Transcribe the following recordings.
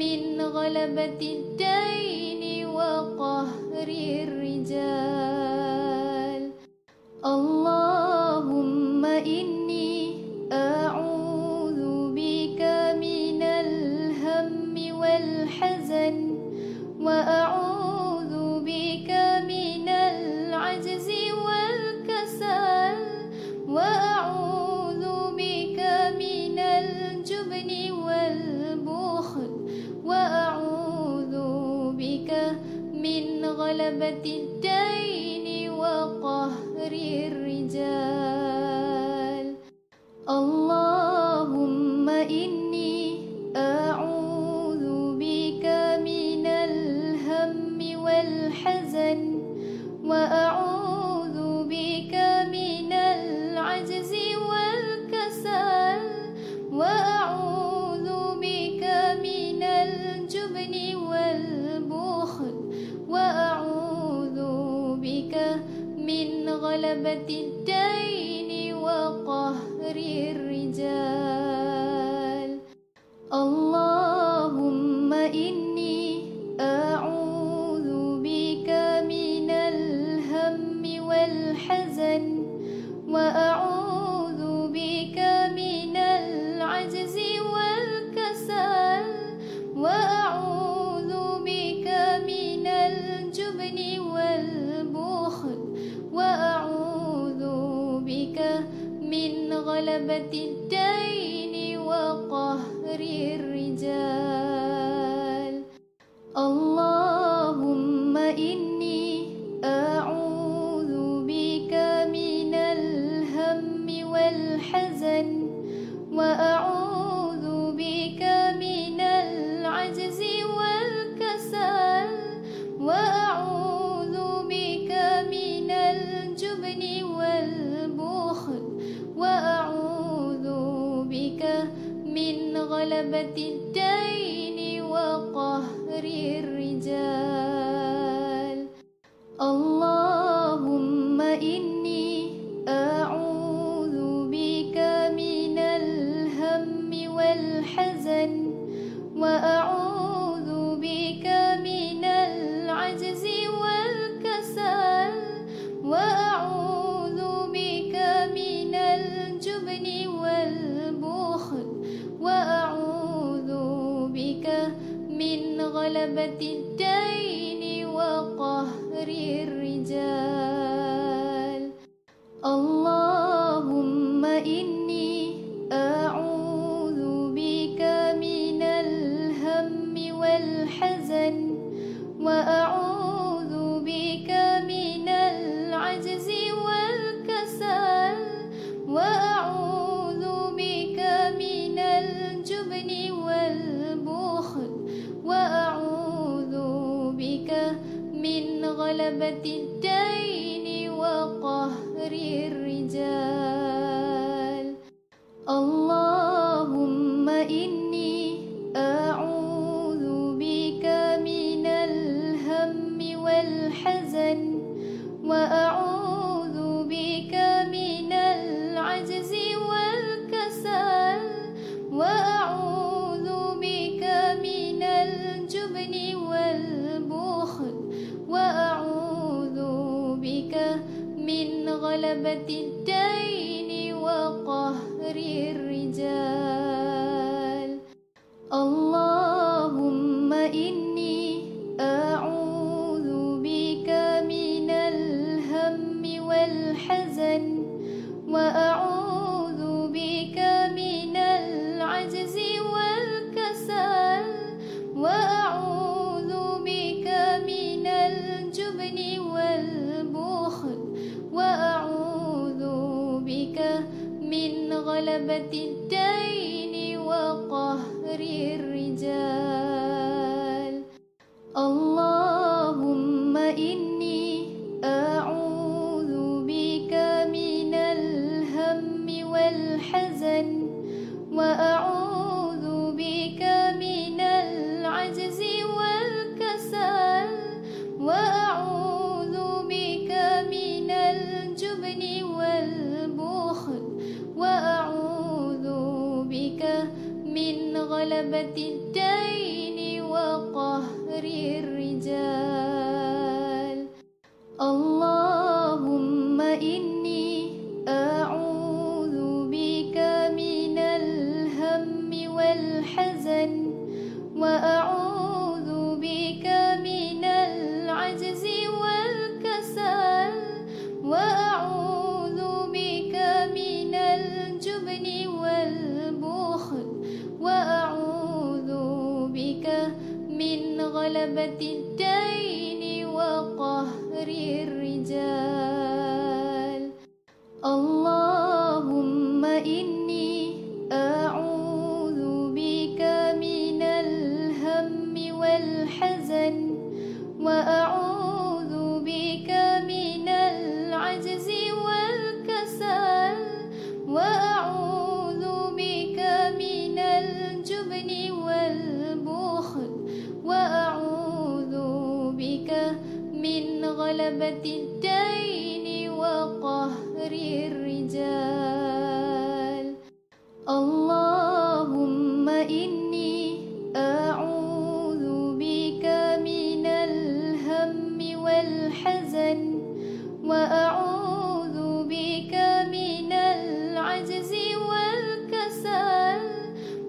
من غلبة الدين وقهر الرجال. اللهم إني أعوذ بك من الهم والحزن، وأعوذ بك من العجز والكسل، وأعوذ بك من الجبن والبخل، وأعوذ بك من غلبة الدين وقهر الرجال. اللهم إني أعوذ بك من الهم والحزن، وأعوذ بك من العجز والكسل، وأعوذ بك من الجبن والبخل، وأعوذ بك من غلبة الدين وقهر الرجال. اللهم إني أعوذ بك من الهم والحزن، وأعوذ بك من العجز والكسل، وأعوذ بك من الجبن والبخل، وأعوذ بك من غلبة الدين وقهر الرجال. اللهم إني أعوذ بك من الهم والحزن، وأعوذ بك من العجز والكسل، وأعوذ بك من الجبن والبخل، وأعوذ بك من غلبة الدين وقهر الرجال. اللهم إني أعوذ بك من الهم والحزن، وأعوذ بك من العجز والكسل، وأعوذ بك من الجبن والبخل، وأعوذ بك من غلبة الدين وقهر الرجال. اللهم إني أعوذ بك من الهم والحزن، وأعوذ بك من العجز والكسل، وأعوذ بك من الجبن والبخل، وأعوذ بك من غلبة الدين وقهر الرجال. اللهم إني أعوذ بك من الهم والحزن، وأعوذ بك من العجز والكسل، وأعوذ بك من الجبن والبخل، وأعوذ بك من غلبة الدين وقهر الرجال. اللهم إني أعوذ بك من الهم والحزن، وأعوذ بك من العجز والكسل، وأعوذ بك من الجبن والبخل، وأعوذ بك من غلبة الدين وقهر الرجال. اللهم إني أعوذ بك من الهم والحزن، وأعوذ بك من العجز والكسل، وأعوذ بك من الجبن والبخل، وأعوذ بك من غلبة الدين غلبة الدين وقهر الرجال. اللهم إني أعوذ بك من الهم والحزن، وأعوذ بك من العجز والكسل، وأعوذ بك من الجبن والبخل، وأعوذ بك من غلبة الدين وقهر الرجال. اللهم إني أعوذ بك من الهم والحزن، وأعوذ بك من العجز والكسل،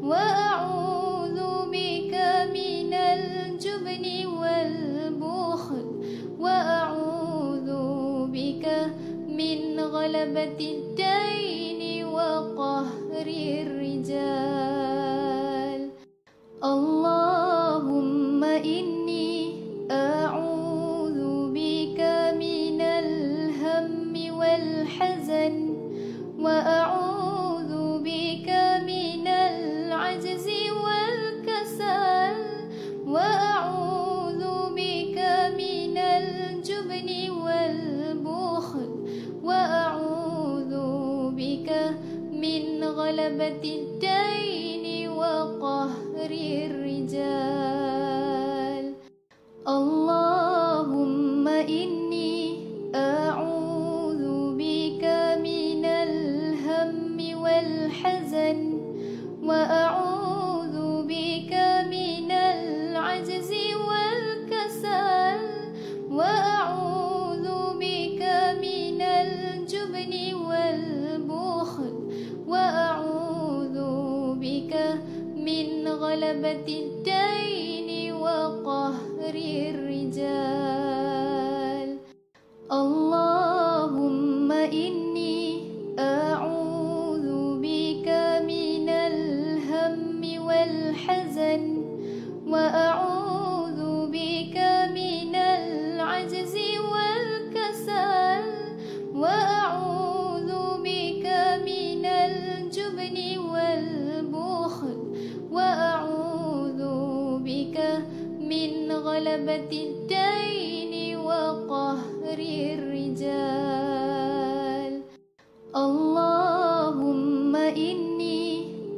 وأعوذ بك من الجبن والبخل، وأعوذ بك من غلبة الدين وقهر الرجال. اللهم إني أعوذ بك من الهم والحزن، وأعوذ بك من العجز والكسل، وأعوذ بك من الجبن والبخل، وأعوذ بك من غلبة الدين وقهر الرجال. اللهم إني أعوذ بك من الهم والحزن، وأعوذ بك من العجز والكسل، وأعوذ بك من الجبن والبخل، وأعوذ بك من غلبة الدين وقهر الرجال. اللهم إني أعوذ بك من الهم والحزن، وأعوذ بك من العجز والكسل، وأعوذ بك من الجبن والبخل، وأعوذ بك من غلبة الدين وقهر الرجال. اللهم إني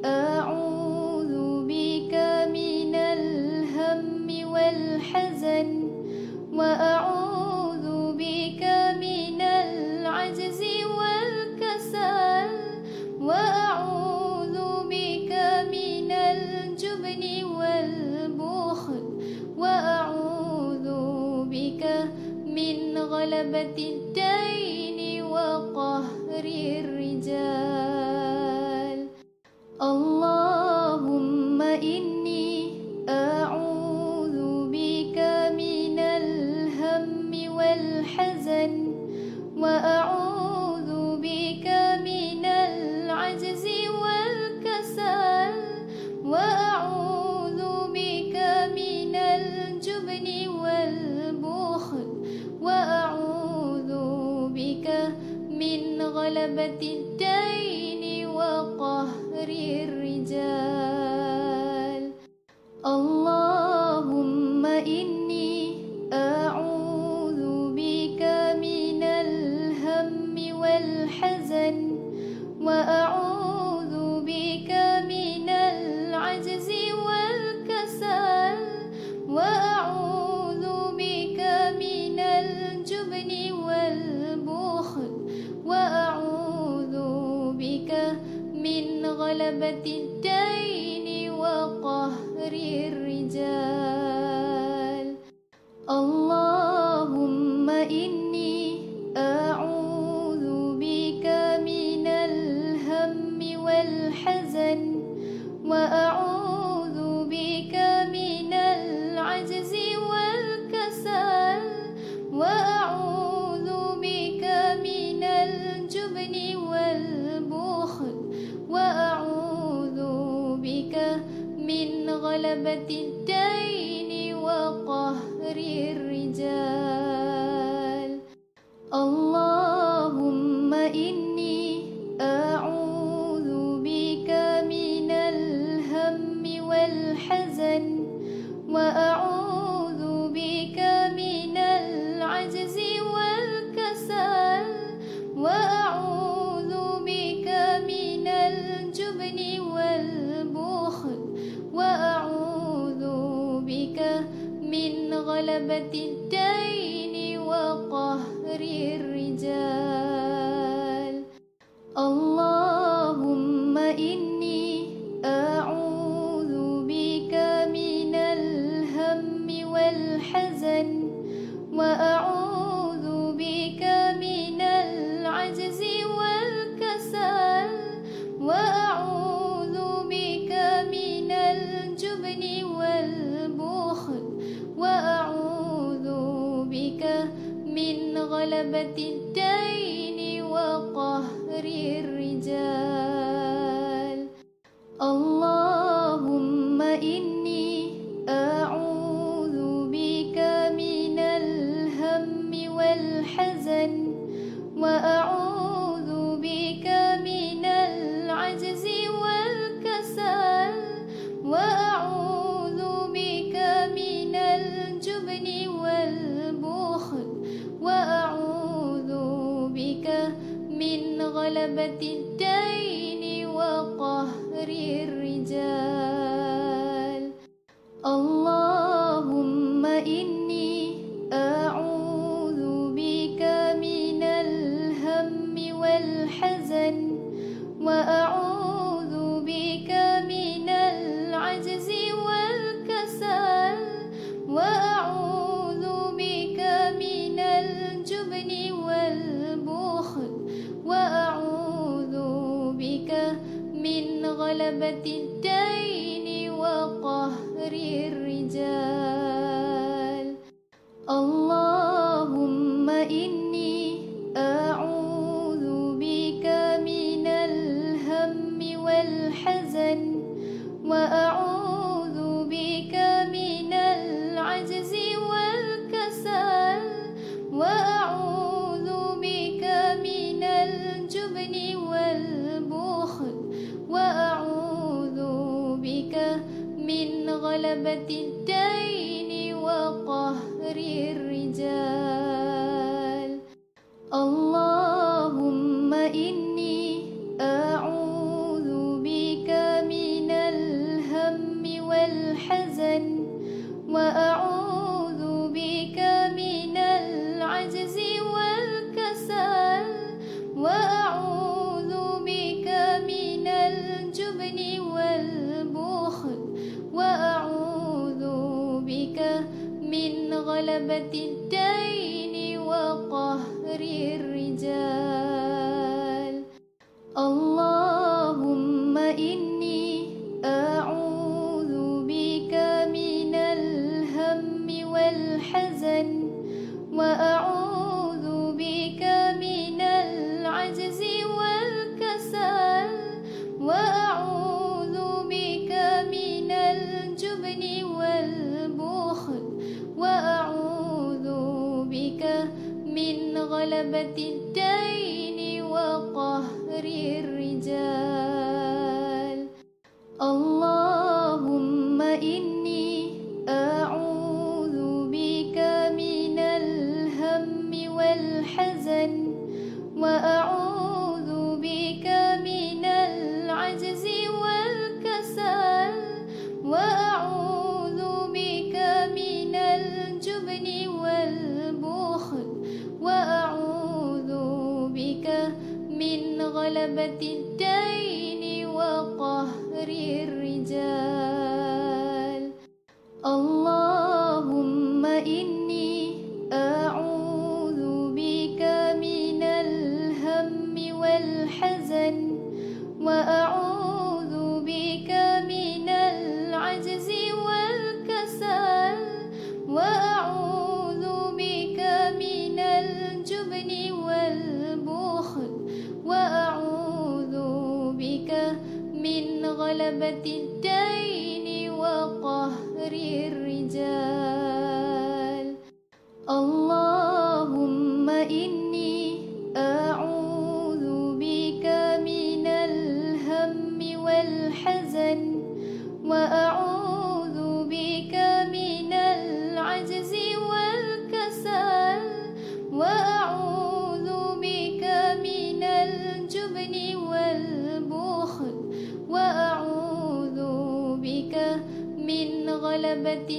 أعوذ بك من الهم والحزن، وأعوذ بك من العجز والكسل، وأعوذ بك من الجبن والبخل، وأعوذ بك من غلبة الدين وقهر الرجال. اللهم إني أعوذ بك من الهم والحزن، وأعوذ بك من العجز والكسل، وأعوذ بك من الجبن والبخل، وأعوذ بك من غلبة الدين وقهر الرجال. اللهم إني أعوذ بك من الهم والحزن، وأعوذ بك من العجز والكسل، وأعوذ بك من الجبن والبخل، وأعوذ بك من غلبة الدين وقهر الرجال. وأعوذ بك من العجز والكسل وأعوذ بك من الجبن والبخل وأعوذ بك من غلبة الدين وقهر الرجال. اللهم إني أعوذ بك من الهم والحزن وأعوذ بك من العجز والكسل وأعوذ بك من الجبن والبخل وأعوذ بك من غلبة الدين وقهر الرجال. اللهم إني أعوذ بك من الهم والحزن وأعوذ بك من العجز والكسل وأعوذ بك من الجبن والبخل وأعوذ بك من غلبة الدين وقهر الرجال. اللهم إني أعوذ بك من الهم والحزن وأعوذ بك من العجز والكسل وأعوذ بك من الجبن والبخل وأعوذ بك من غلبة الدين وقهر الرجال. اللهم إني أعوذ بك من الهم والحزن وأعوذ بك من العجز والكسل وأعوذ بك من الجبن والبخل وأعوذ بك من غلبة الدين وقهر الرجال. اللهم إني أعوذ بك من الهم والحزن وأعوذ بك من العجز والكسل وأعوذ بك من الجبن والبخل وأعوذ بك من غلبة الدين وقهر الرجال. اللهم إني أعوذ بك من الهم والحزن وأعوذ بك من العجز والكسل وأعوذ بك من الجبن والبخل وأعوذ بك من غلبة الدين وقهر الرجال. اللهم إني أعوذ بك من الهم والحزن وأعوذ بك من العجز والكسل وأعوذ بك من الجبن والبخل وأعوذ بك من غلبة الدين وقهر الرجال. اللهم إني أعوذ بك من الهم والحزن وأعوذ بك من العجز والكسل وأعوذ بك من الجبن والبخل وأعوذ بك من غلبة الدين وقهر الرجال.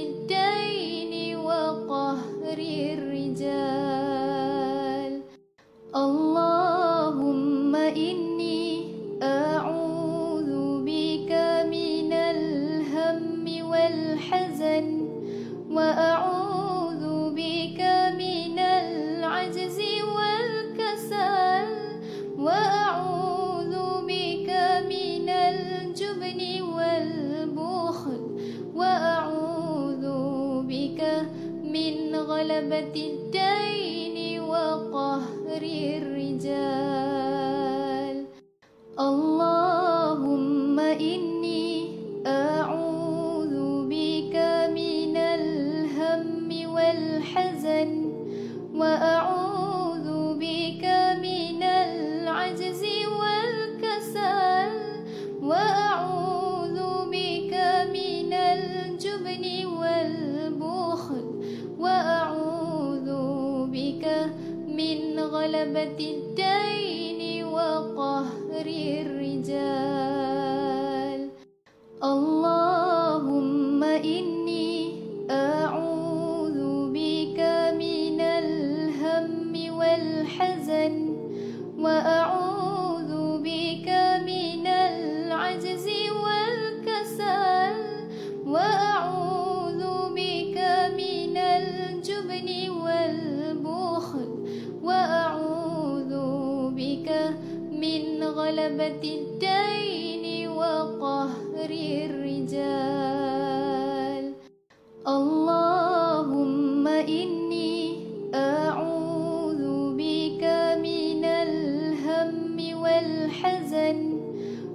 الدين وقهر الرجال. اللهم إني أعوذ بك من الهم والحزن، وأعوذ بك من العجز والكسل، وأعوذ بك من الجبن والبخل، وأعوذ بك من غلبة الدين وقهر الرجال. اللهم إني أعوذ بك من الهم والحزن، وأعوذ بك من العجز والكسل، وأعوذ بك من الجبن والبخل، وأعوذ بك من غلبة الدين وقهر الرجال. اللهم إني أعوذ بك من الهم والحزن، وأعوذ بك من العجز والكسل، وأعوذ بك من الجبن والبخل، وأعوذ بك من غلبة الدين وقهر الرجال. اللهم إني أعوذ بك من الهم والحزن،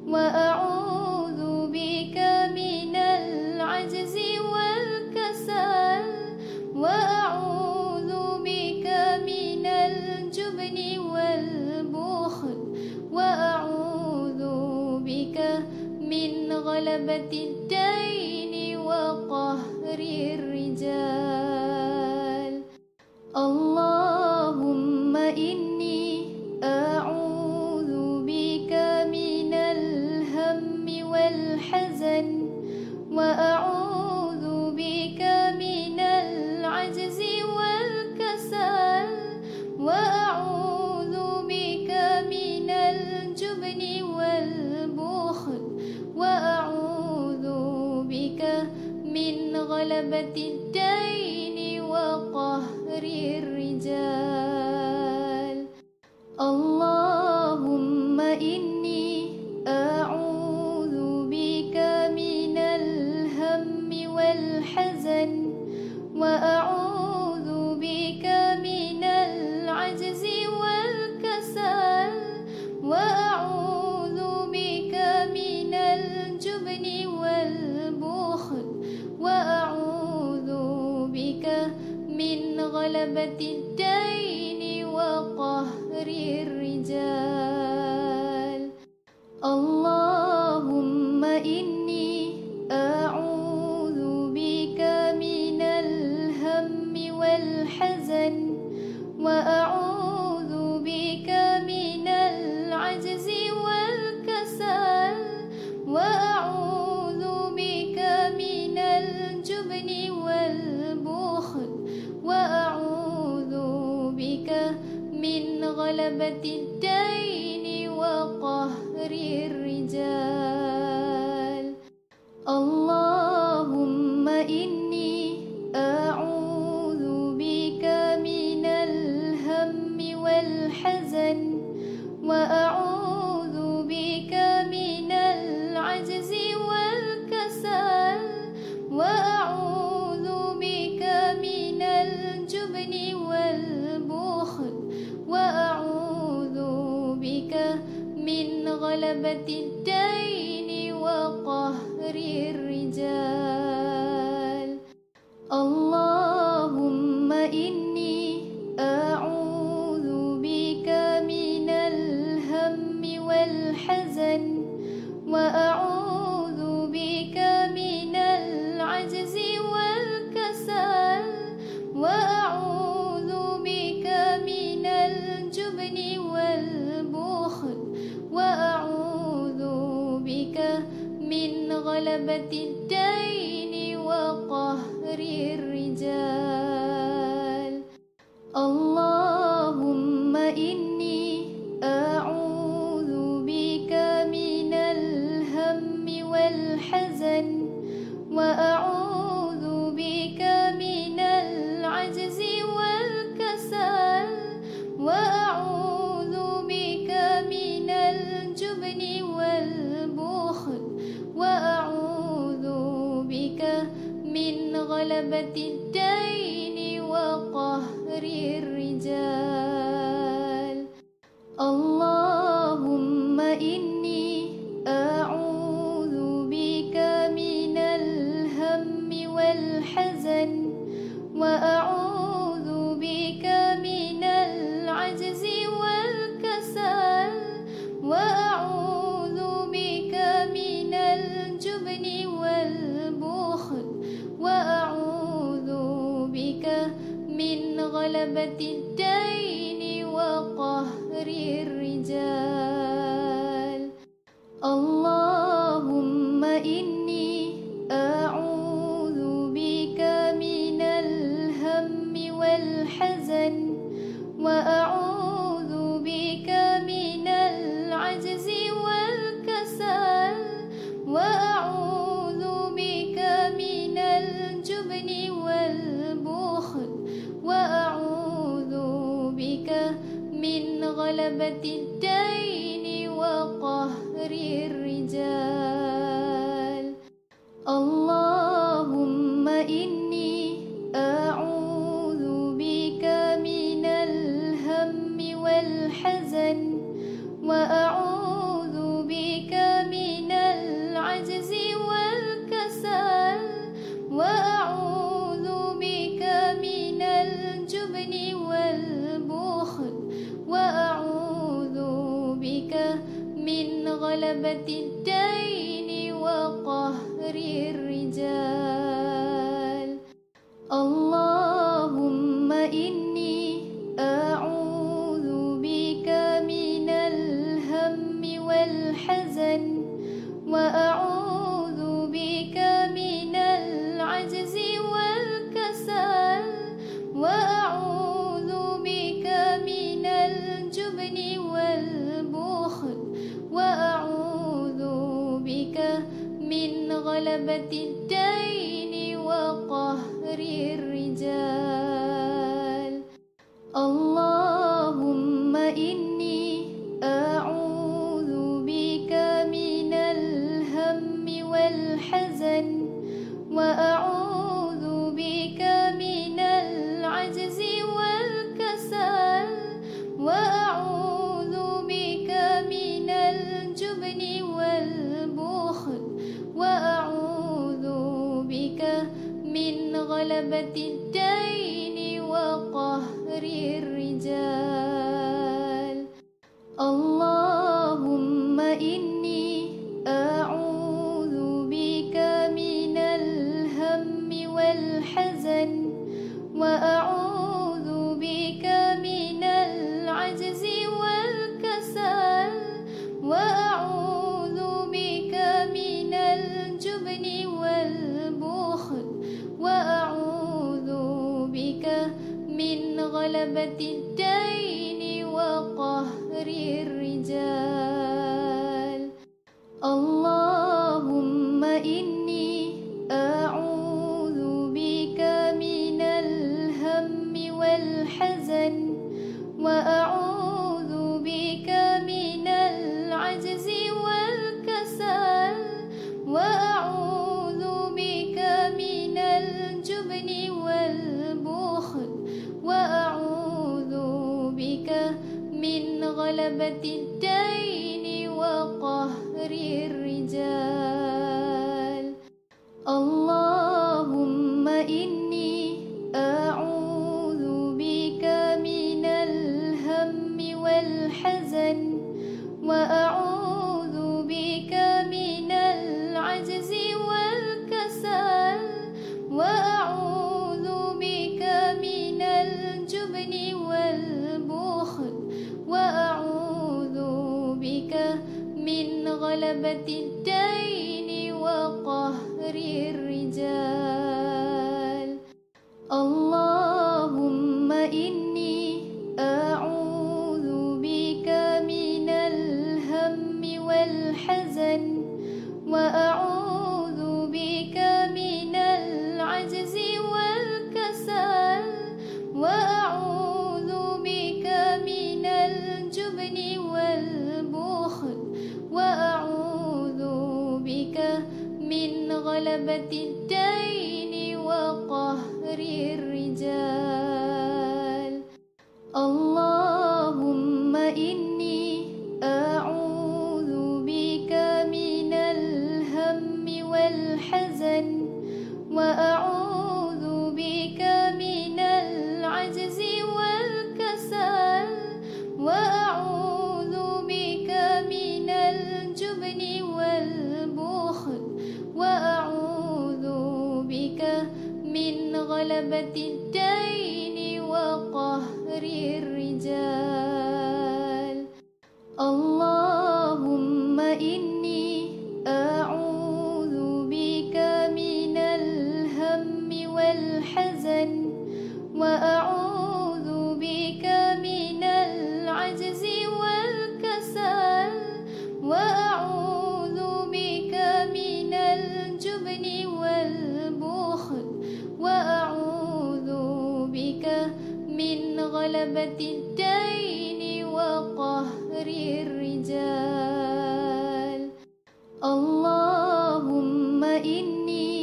وأعوذ بك من العجز والكسل، وأعوذ بك من الجبن والبخل، وأعوذ بك من غلبة الدين وقهر الرجال. اللهم إني أعوذ بك من الهم والحزن، وأعوذ بك من العجز والكسل، وأعوذ بك من الجبن والبخل، وأعوذ بك من غلبة الدين وقهر الرجال. اللهم إني أعوذ بك من الهم والحزن، وأعوذ بك من العجز والكسل، وأعوذ بك من الجبن والبخل، وأعوذ بك من غلبة الدين وقهر الرجال. اللهم إني أعوذ بك من الهم والحزن، وأعوذ بك من العجز والكسل، وأعوذ بك من الجبن والبخل، وأعوذ بك من غلبة الدين وقهر الرجال. اللهم إني أعوذ بك من الهم والحزن، وأعوذ بك من العجز والكسل، وأعوذ بك من الجبن والبخل، وأعوذ بك من غلبة الدين وقهر الرجال. اللهم إني أعوذ بك من الهم والحزن، وأعوذ بك من العجز والكسل، وأعوذ بك من الجبن والبخل، وأعوذ بك من غلبة الدين وقهر الدين وقهر الرجال. اللهم إني أعوذ بك من الهم والحزن، وأعوذ بك من العجز والكسل، وأعوذ بك من الجبن والبخل، وأعوذ بك من غلبة الدين وقهر الرجال. اللهم إني أعوذ بك من الهم والحزن، وأعوذ بك من العجز والكسل، وأعوذ بك من الجبن والبخل، وأعوذ بك من غلبة الدين وقهر الرجال. اللهم إني أعوذ بك من الهم والحزن، وأعوذ بك من العجز والكسل، وأعوذ بك من الجبن والبخل، وأعوذ بك من غلبة الدين وقهر الرجال. اللهم إني أعوذ بك من الهم والحزن، وأعوذ بك من العجز والكسل، وأعوذ بك من الجبن والبخل، وأعوذ بك من غلبة الدين وقهر الرجال. اللهم إني أعوذ بك من الهم والحزن، وأعوذ بك من العجز والكسل، وأعوذ بك من الجبن والبخل، وأعوذ بك من غلبة الدين وقهر الرجال. اللهم إني أعوذ بك من الهم والحزن، وأعوذ بك من العجز والكسل، وأعوذ بك من الجبن والبخل، وأعوذ بك من غلبة الدين وقهر الرجال. اللهم إني أعوذ بك من الهم والحزن، وأعوذ بك من العجز والكسل، وأعوذ بك من الجبن والبخل، وأعوذ بك من غلبة الدين وقهر الرجال. اللهم إني أعوذ بك من الهم والحزن، وأعوذ بك من العجز والكسل، وأعوذ بك من الجبن والبخل، وأعوذ بك من غلبة الدين وقهر الرجال. اللهم إني أعوذ بك من الهم والحزن، وأعوذ بك من العجز والكسل، وأعوذ بك من الجبن والبخل، وأعوذ غلبة الدين وقهر الرجال. اللهم إني أعوذ بك من الهم والحزن، وأعوذ بك من العجز والكسل، وأعوذ بك من الجبن والبخل، وأعوذ بك من غلبة الدين وقهر الرجال. اللهم إني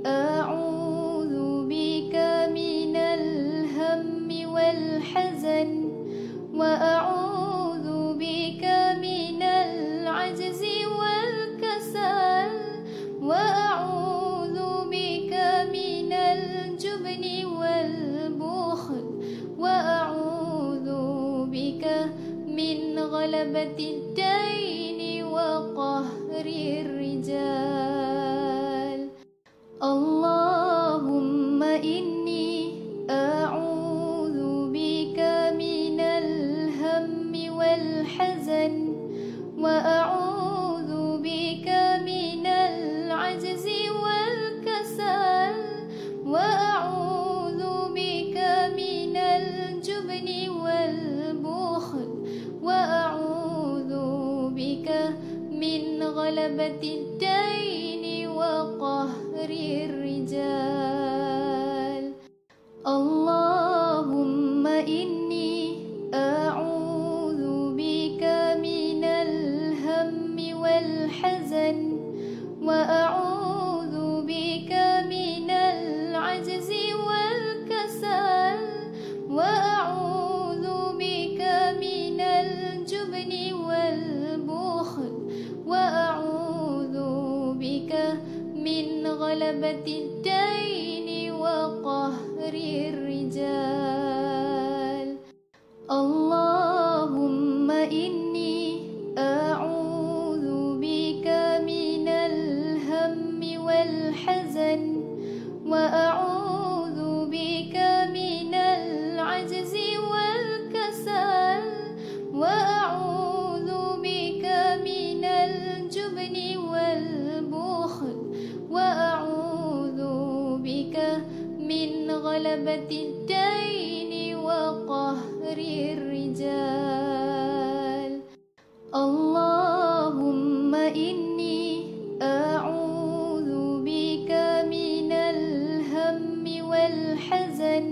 أعوذ بك من الهم والحزن، وأعوذ بك من العجز والكسل، وأعوذ بك من الجبن والبخل، وأعوذ بك من غلبة الدين وقهر الرجال. اللهم إني أعوذ بك من الهم والحزن، وأعوذ بك من العجز والكسل، وأعوذ بك من الجبن والبخل، وأعوذ بك من غلبة الدين وقهر الرجال. اللهم إني أعوذ بك من الهم والحزن، وأعوذ بك من العجز والكسل، وأعوذ بك من الجبن والبخل، وأعوذ بك من غلبة الدين وقهر الرجال. اللهم إني أعوذ بك من الهم والحزن، وأعوذ بك من العجز والكسل، وأعوذ بك من الجبن والبخل، وأعوذ بك من غلبة الدين وقهر الرجال. اللهم إني أعوذ بك من الهم والحزن،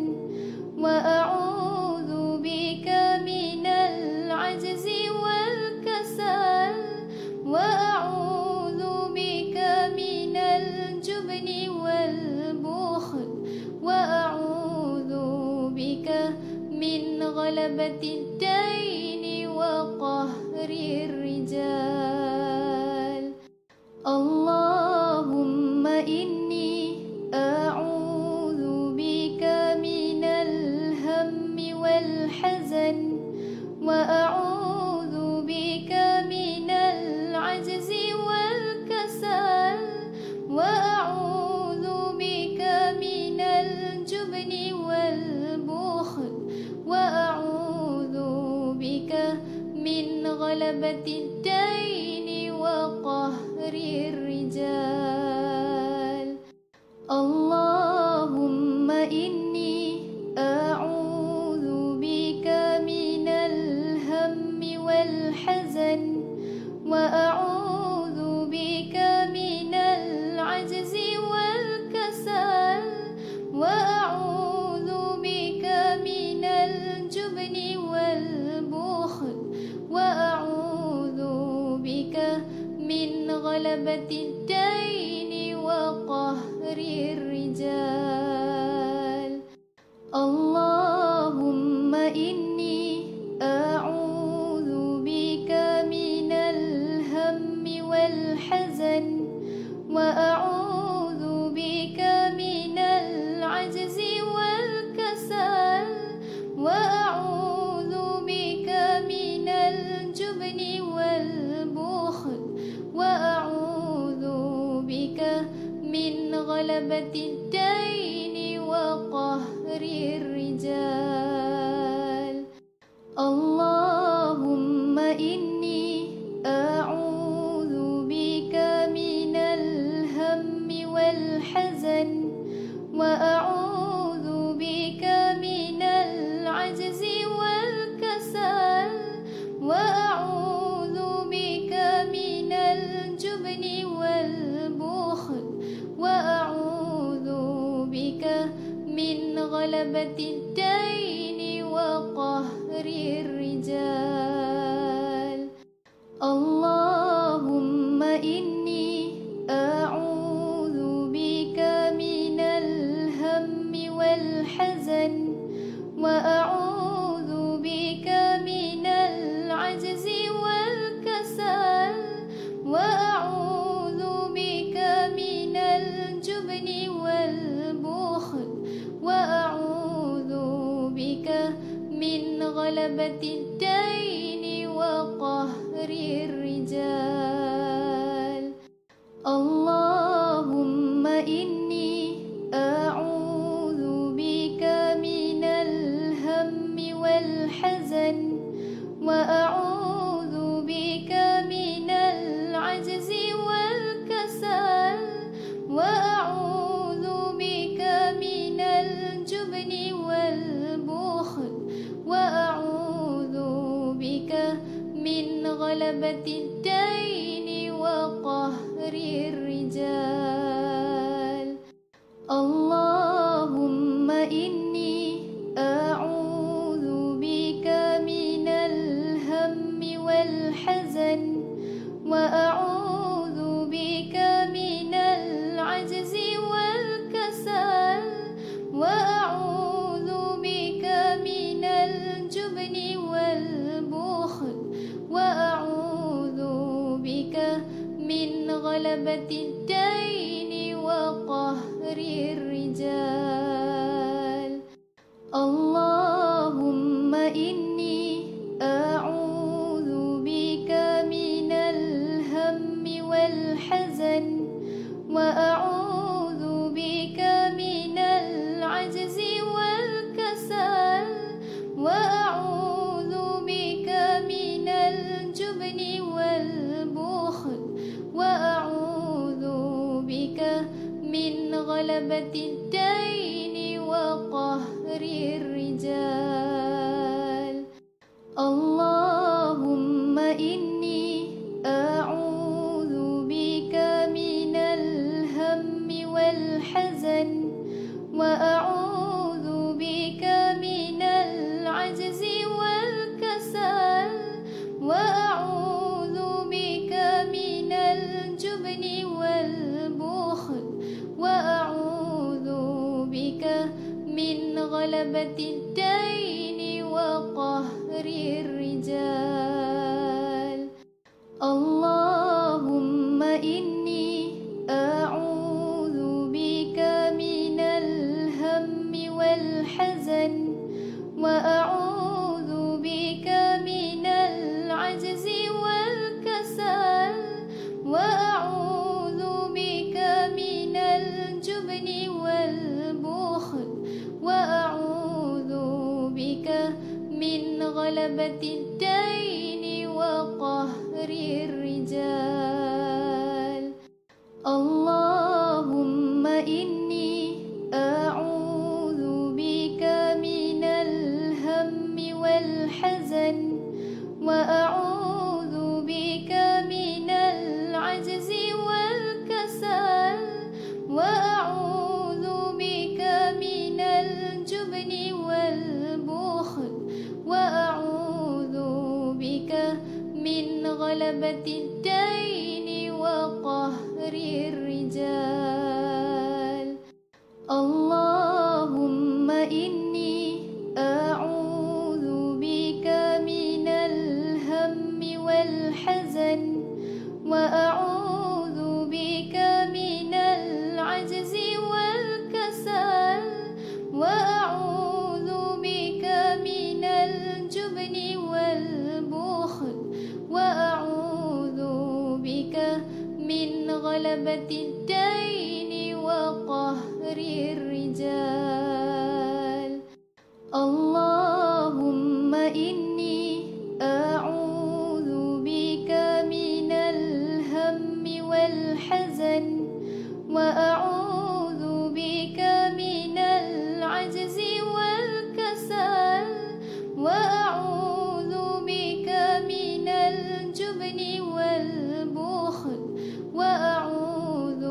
وأعوذ بك من العجز والكسل، وأعوذ بك من الجبن والبخل، وأعوذ بك من غلبة الدين وقهر الرجال. اللهم إني أعوذ بك من الهم والحزن، وأعوذ بك من العجز والكسل، وأعوذ بك من الجبن والبخل، وأعوذ بك من غلبة الدين وقهر الرجال. اللهم إني أعوذ بك من الهم والحزن، وأعوذ بك من العجز والكسل، وأعوذ بك من الجبن والبخل، وأعوذ بك من غلبة الدين وقهر الرجال. اللهم إني أعوذ بك من الهم والحزن، وأعوذ بك من العجز والكسل، وأعوذ بك من الجبن والبخل، وأعوذ بك من غلبة غلبة الدين وقهر الرجال. اللهم إني أعوذ بك من الهم والحزن، وأعوذ بك من العجز والكسل، وأعوذ بك من الجبن والبخل، وأعوذ بك من غلبة الدين وقهر الرجال. اللهم إني أعوذ بك من الهم والحزن، وأعوذ بك من العجز والكسل، وأعوذ بك من الجبن والبخل، وأعوذ بك من غلبة الدين وقهر الرجال. اللهم إني أعوذ بك من الهم والحزن، وأعوذ بك من العجز والكسل، وأعوذ بك من الجبن والبخل، وأعوذ بك من غلبة الدين وقهر الرجال. اللهم إني أعوذ بك من الهم والحزن، وأعوذ بك من العجز والكسل، وأعوذ بك من الجبن والبخل، وأعوذ بك من غلبة الدين وقهر الرجال. اللهم إني أعوذ بك من الهم والحزن، وأعوذ بك من العجز والكسل، وأعوذ بك من الجبن والبخل، وأعوذ بك من غلبة الدين وقهر الرجال. اللهم إني أعوذ بك من الهم والحزن، وأعوذ بك من العجز والكسل، وأعوذ بك من الجبن والبخل، وأعوذ بك من غلبة الدين وقهر الرجال. اللهم إني أعوذ بك من الهم والحزن، وأعوذ بك من العجز والكسل، وأعوذ بك من الجبن والبخل، وأعوذ بك من غلبة الدين وقهر الرجال. اللهم إني أعوذ بك من الهم والحزن، وأعوذ بك من العجز والكسل، وأعوذ بك من الجبن والبخل، وأعوذ بك من غلبة الدين وقهر الرجال. اللهم إني أعوذ بك من الهم والحزن، وأعوذ بك من العجز والكسل، وأعوذ بك من الجبن والبخل، وأعوذ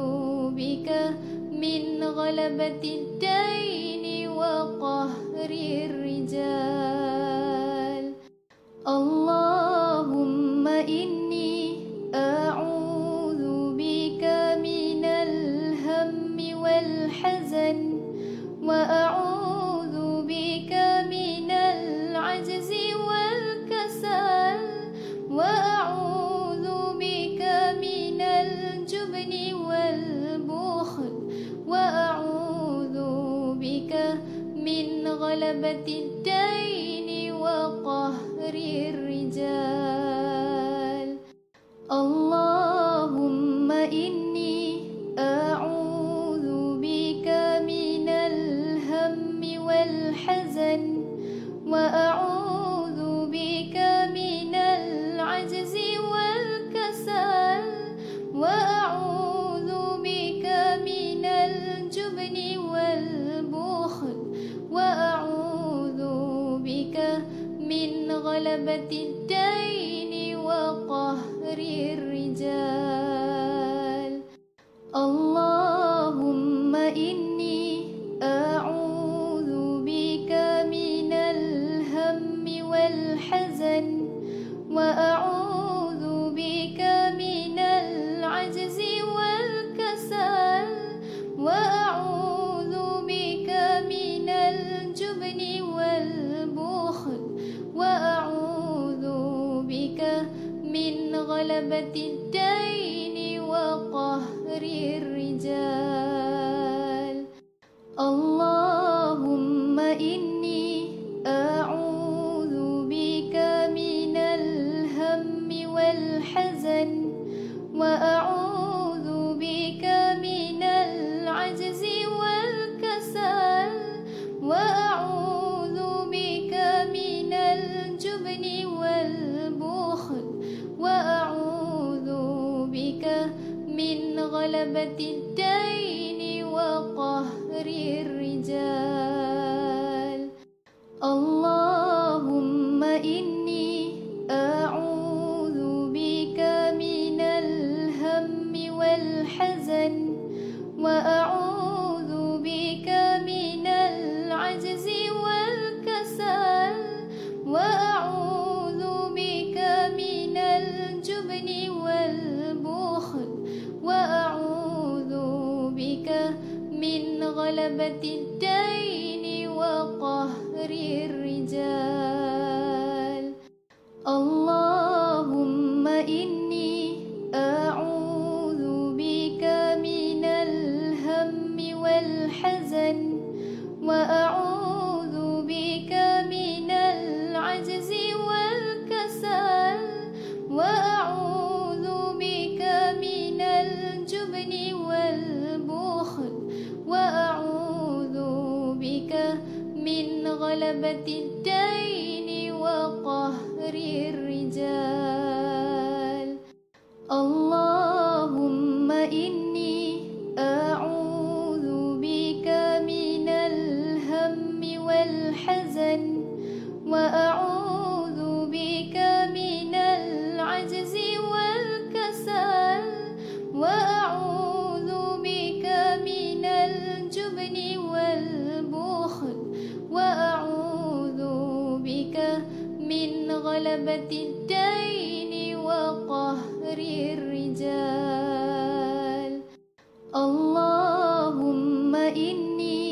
من غلبة الدين وقهر الرجال. اللهم إني أعوذ بك من الهم والحزن، وأعوذ بك من العجز والكسل، وأعوذ بك من الجبن والبخل، وأعوذ بك من غلبة الدين وقهر الرجال. اللهم إني أعوذ بك من الهم والحزن، وأعوذ بك من العجز والكسل، وأعوذ بك من الجبن والبخل، وأعوذ بك من غلبة الدين وقهر الرجال. اللهم إني أعوذ بك من الهم والحزن، وأعوذ بك من العجز والكسل، وأعوذ بك من الجبن والبخل، وأعوذ بك من غلبة الدين وقهر الرجال. اللهم إني أعوذ بك من الهم والحزن، وأعوذ بك من العجز والكسل، وأعوذ بك من الجبن والبخل، وأعوذ بك من غلبة الدين وقهر الرجال. اللهم إني أعوذ بك من الهم والحزن، وأعوذ بك من العجز والكسل، وأعوذ بك من الجبن والبخل، وأعوذ بك من غلبة الدين وقهر الرجال. اللهم إني أعوذ بك من الهم والحزن، وأعوذ بك من العجز والكسل، وأعوذ بك من الجبن والبخل، وأعوذ بك من غلبة الدين وقهر الرجال. اللهم إني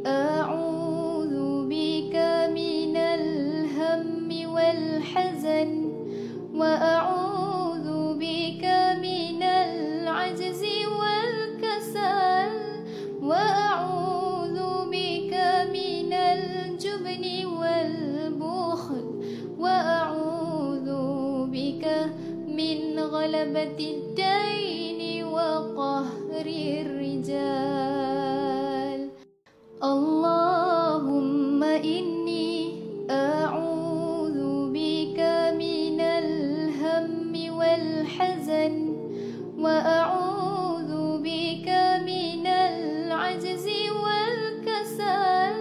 أعوذ بك من الهم والحزن، وأعوذ بك من العجز والكسل، وأعوذ بك من الجبن والبخل، وأعوذ بك من غلبة الدين وقهر الرجال. اللهم إني أعوذ بك من الهم والحزن، وأعوذ بك من العجز والكسل،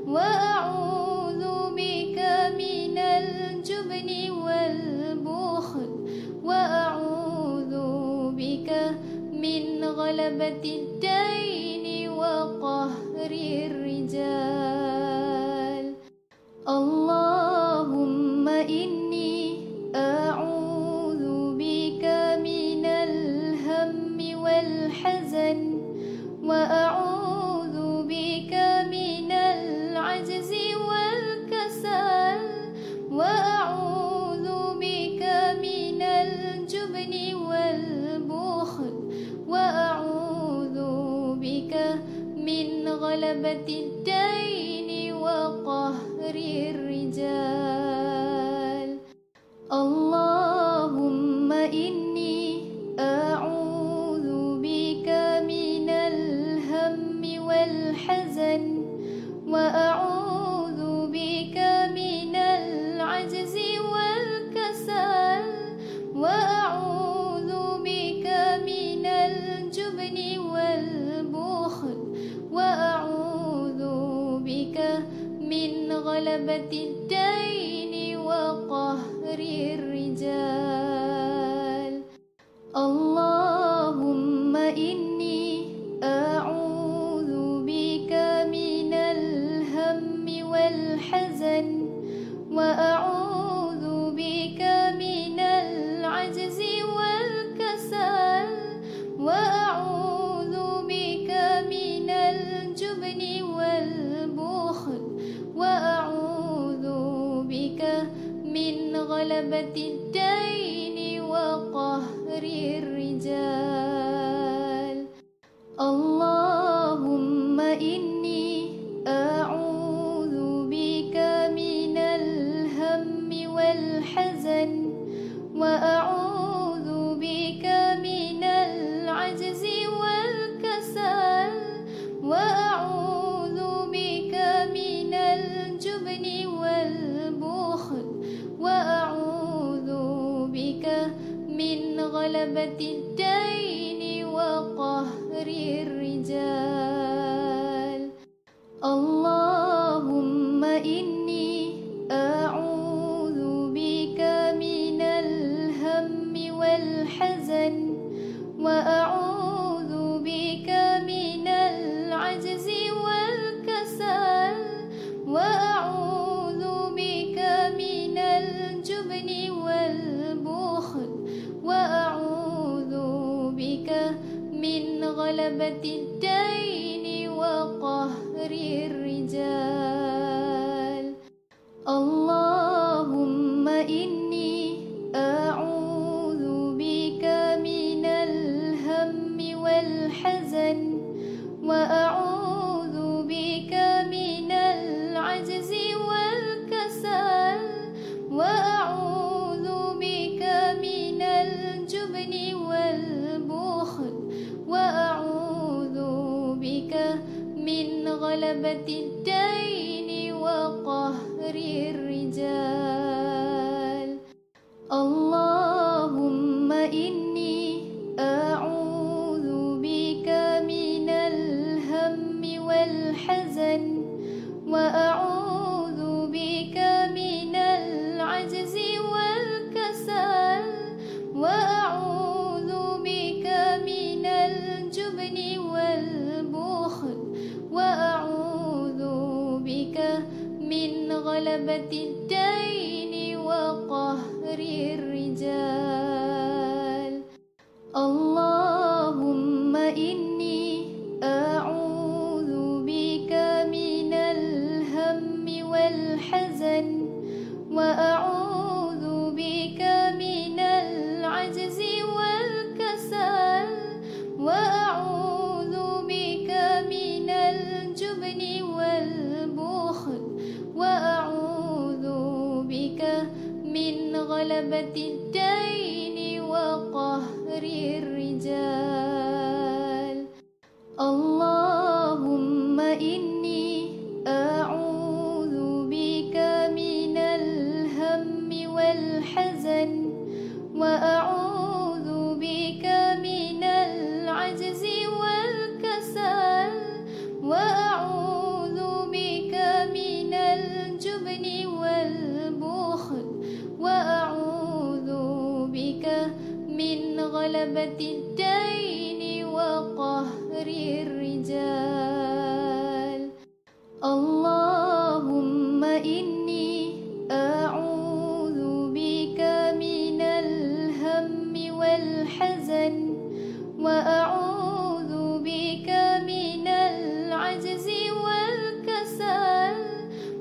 وأعوذ بك من الجبن والبخل، وأعوذ بك من غلبة الدين وقهر الرجال. غلبة الدين وقهر الرجال. اللهم إني أعوذ بك من الهم والحزن، وأعوذ بك من العجز والكسل، وأعوذ بك من الجبن والبخل، وأعوذ بك من غلبة الدين وقهر الرجال. اللهم إني أعوذ بك من الهم والحزن، وأعوذ بك من العجز والكسل، وأعوذ بك من الجبن والبخل، وأعوذ بك من غلبة الدين وقهر الرجال. اللهم إني أعوذ بك من الهم والحزن، وأعوذ بك من العجز والكسل، وأعوذ بك من الجبن والبخل، وأعوذ بك من غلبة الدين وقهر الرجال. اللهم إني أعوذ بك من الهم والحزن، وأعوذ بك من العجز والكسل، وأعوذ بك من الجبن والبخل، وأعوذ بك من غلبة الدين وقهر الرجال. اللهم إني أعوذ بك من الهم والحزن، وأعوذ بك من العجز والكسل، وأعوذ بك من الجبن والبخل، وأعوذ بك من غلبة الدين وقهر الرجال. اللهم إني أعوذ بك من الهم والحزن، وأعوذ بك من العجز والكسل، وأعوذ بك من الجبن والبخل، وأعوذ بك من غلبة الدين وقهر الرجال. اللهم إني أعوذ بك من الهم والحزن، وأعوذ بك من العجز والكسل، وأعوذ بك من الجبن والبخل، وأعوذ بك من غلبة الدين وقهر الرجال. اللهم إني أعوذ بك من الهم والحزن، وأعوذ بك من العجز والكسل،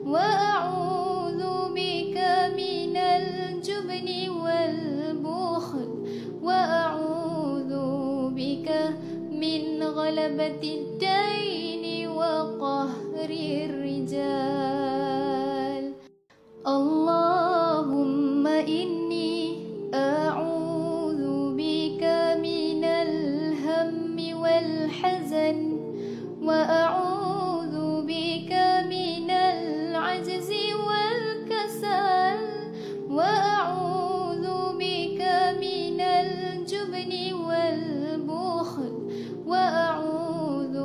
وأعوذ بك من الجبن والبخل، وأعوذ بك من غلبة الدين وقهر الرجال. اللهم إني أعوذ بك من الهم والحزن، وأعوذ بك من العجز والكسل، وأعوذ بك من الجبن والبخل، وأعوذ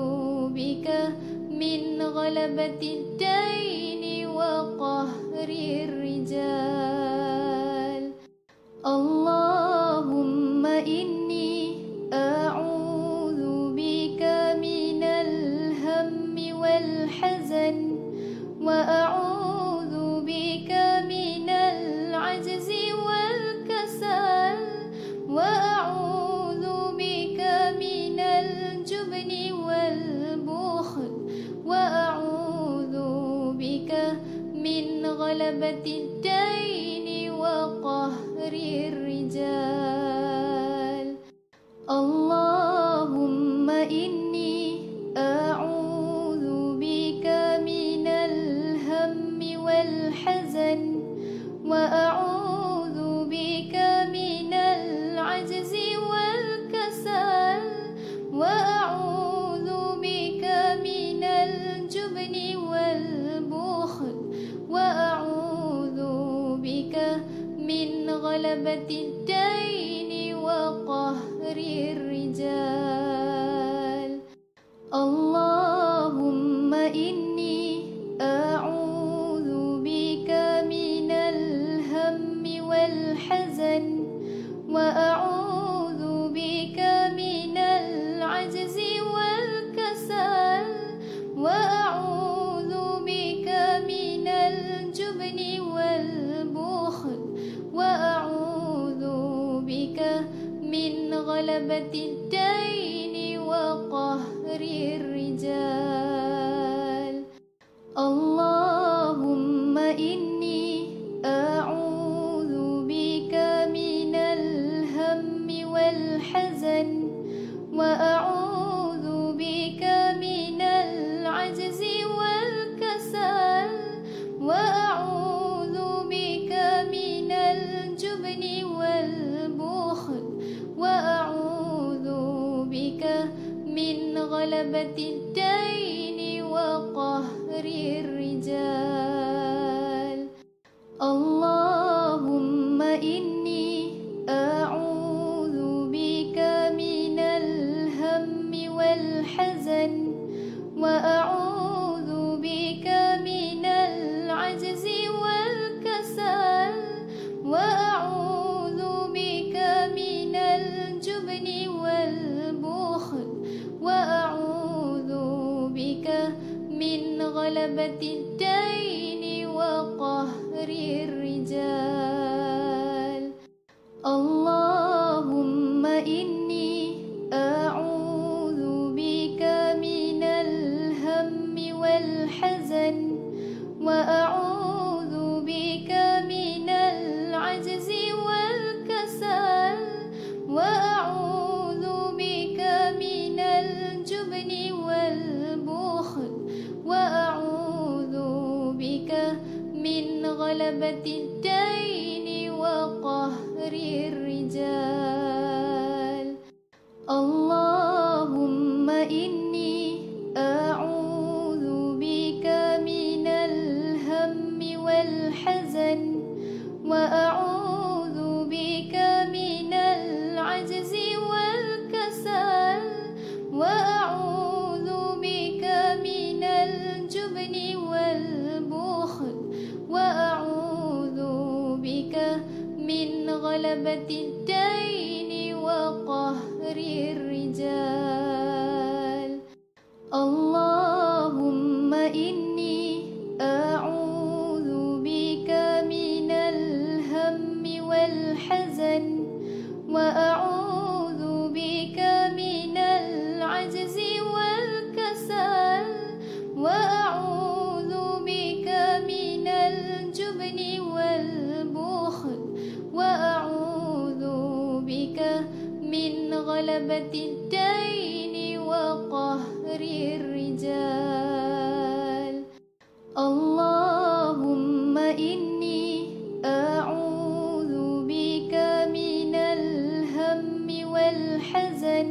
غلبة الدين وقهر الرجال. اللهم إني أعوذ بك من الهم والحزن، وأعوذ بك من العجز والكسل، وأعوذ بك من الجبن والبخل، وأعوذ بك من غلبة الدين وقهر الرجال. اللهم إني أعوذ بك من الهم والحزن، وأعوذ بك من العجز والكسل، وأعوذ بك من الجبن والبخل، وأعوذ بك من غلبة الدين وقهر الرجال. اللهم إني أعوذ بك من الهم والحزن، وأعوذ بك من العجز والكسل، وأعوذ بك من الجبن والبخل، وأعوذ بك من غلبة الدين وقهر الرجال. اللهم إني أعوذ بك من الهم والحزن، وأعوذ بك من العجز والكسل، وأعوذ بك من الجبن والبخل، وأعوذ بك من غلبة الدين وقهر الرجال. اللهم إني أعوذ بك من الهم والحزن، وأعوذ بك من العجز والكسل، وأعوذ بك من الجبن والبخل، وأعوذ بك من غلبة الدين وقهر الرجال. اللهم إني أعوذ بك من الهم والحزن، وأعوذ بك من العجز والكسل، وأعوذ بك من الجبن والبخل، وأعوذ بك من غلبة الدين وقهر الرجال. اللهم إني أعوذ بك من الهم والحزن، وأعوذ بك من العجز والكسل، وأعوذ بك من الجبن والبخل، وأعوذ بك من غلبة الدين وقهر الرجال. اللهم إني أعوذ بك من الهم والحزن،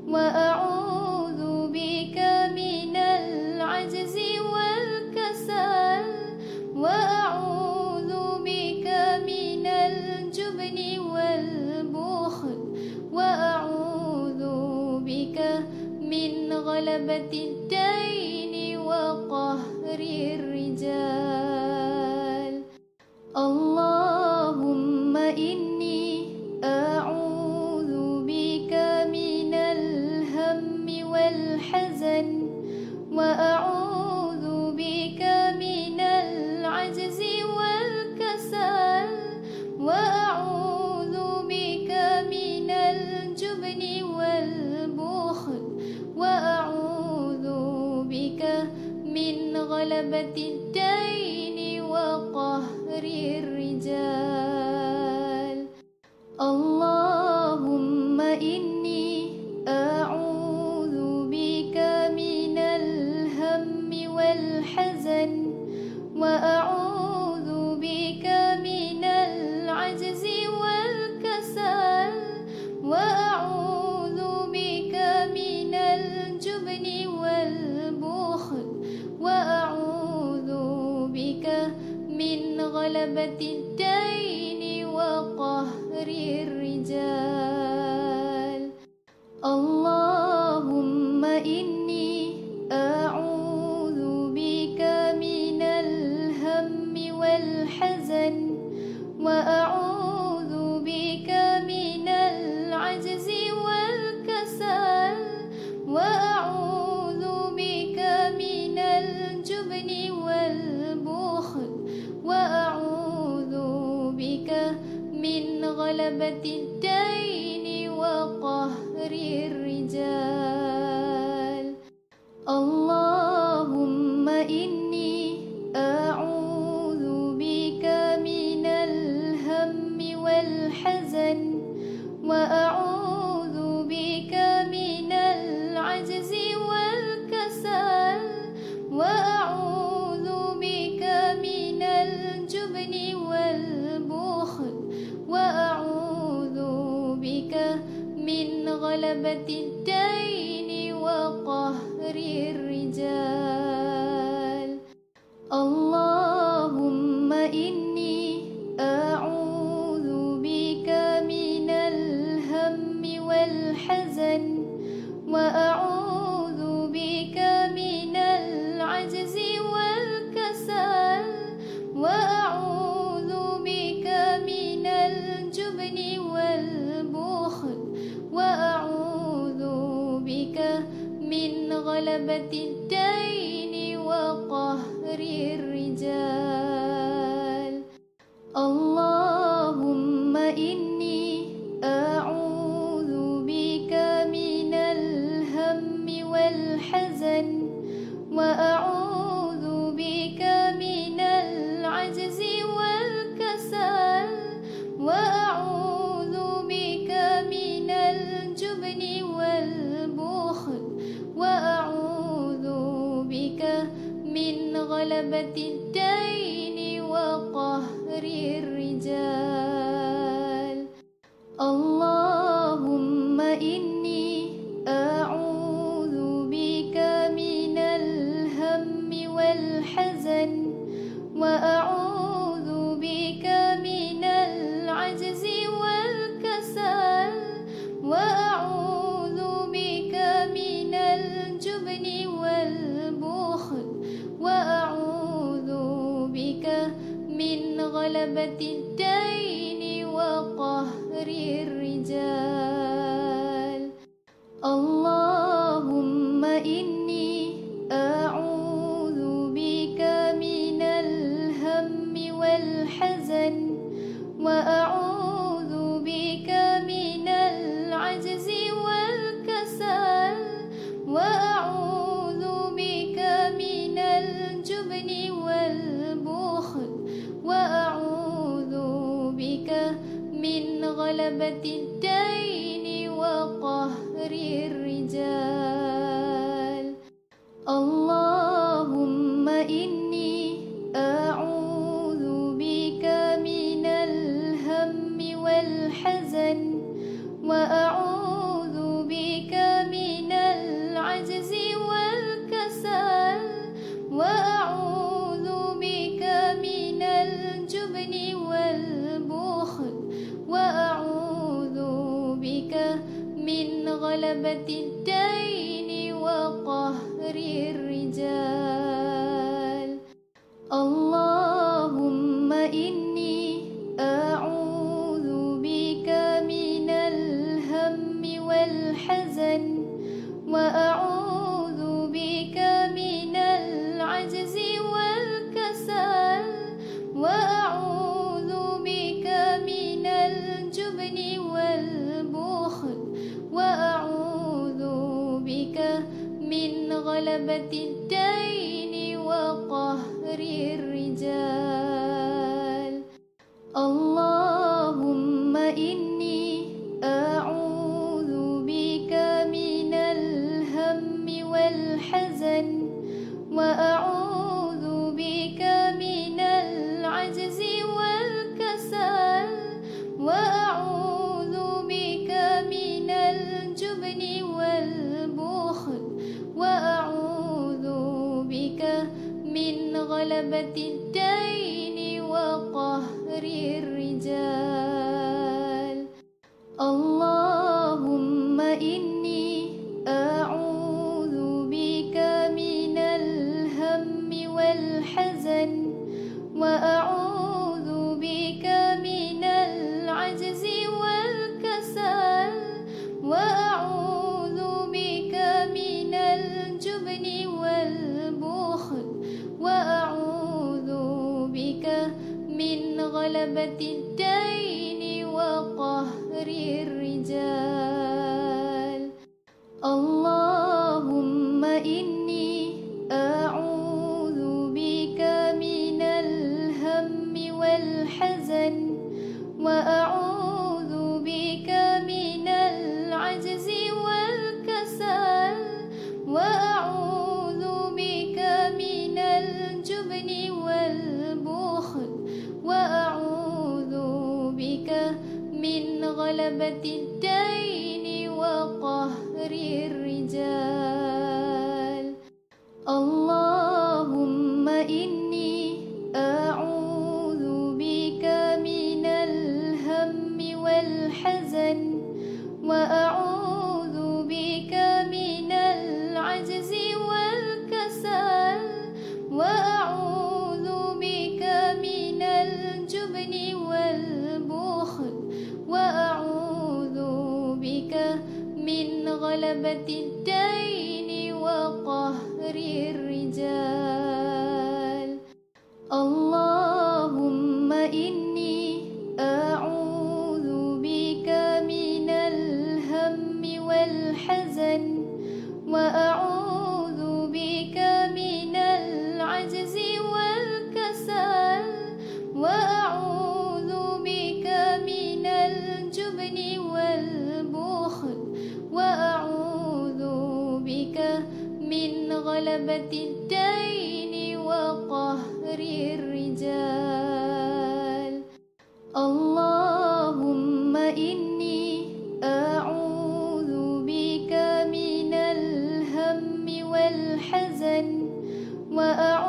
وأعوذ بك من العجز والكسل، وأعوذ بك من الجبن والبخل، وأعوذ بك من غلبة الدين وقهر الرجال. اللهم إني أعوذ بك من الهم والحزن، وأعوذ بك من العجز والكسل، وأعوذ بك من الجبن والبخل، وأعوذ بك من غلبة الدين وقهر الرجال. اللهم إني أعوذ بك من الهم والحزن، وأعوذ بك من العجز والكسل، وأعوذ بك من الجبن والبخل، وأعوذ بك من غلبة الدين وقهر الرجال. اللهم إني أعوذ بك من الهم والحزن، وأعوذ بك من العجز والكسل، وأعوذ بك من الجبن والبخل، وأعوذ بك من غلبة الدين وقهر الرجال. اللهم إني أعوذ بك من الهم والحزن، وأعوذ بك من العجز والكسل، وأعوذ بك من الجبن والبخل، وأعوذ بك من غلبة الدين وقهر الرجال. اللهم إني أعوذ بك من الهم والحزن، وأعوذ بك من العجز والكسل، وأعوذ بك من الجبن والبخل، وأعوذ بك من غلبة الدين وقهر الرجال. اللهم إني أعوذ بك من الهم والحزن، وأعوذ بك من العجز والكسل، وأعوذ بك من الجبن والبخل، وأعوذ بك من غلبة الدين وقهر الرجال. اللهم إني أعوذ بك من الهم والحزن، وأعوذ بك من العجز والكسل، وأعوذ بك من الجبن والبخل، وأعوذ بك من غلبة الدين وقهر الرجال. اللهم إني أعوذ بك من الهم والحزن، وأعوذ بك من العجز والكسل، وأعوذ بك من الجبن والبخل، وأعوذ بك من غلبة الدين وقهر الرجال. اللهم إني أعوذ بك من الهم والحزن، وأعوذ بك من العجز والكسل، وأعوذ بك من الجبن والبخل، وأعوذ الدين وقهر الرجال. اللهم إني أعوذ بك من الهم والحزن، وأعوذ بك من العجز والكسل، وأعوذ بك من الجبن والبخل، وأعوذ بك من غلبة الدين وقهر الرجال. اللهم إني أعوذ بك من الهم والحزن، وأعوذ بك من العجز والكسل، وأعوذ بك من الجبن والبخل، وأعوذ بك من غلبة الدين وقهر الرجال. اللهم إني أعوذ بك من الهم والحزن، وأعوذ بك من العجز والكسل، وأعوذ بك من الجبن والبخل، وأعوذ بك من غلبة الدين وقهر الرجال. اللهم إني أعوذ بك من الهم والحزن، وأعوذ بك من العجز والكسل، وأعوذ بك من الجبن والبخل، وأعوذ بك من غلبة الدين وقهر الرجال. اللهم إني أعوذ بك من الهم والحزن، وأعوذ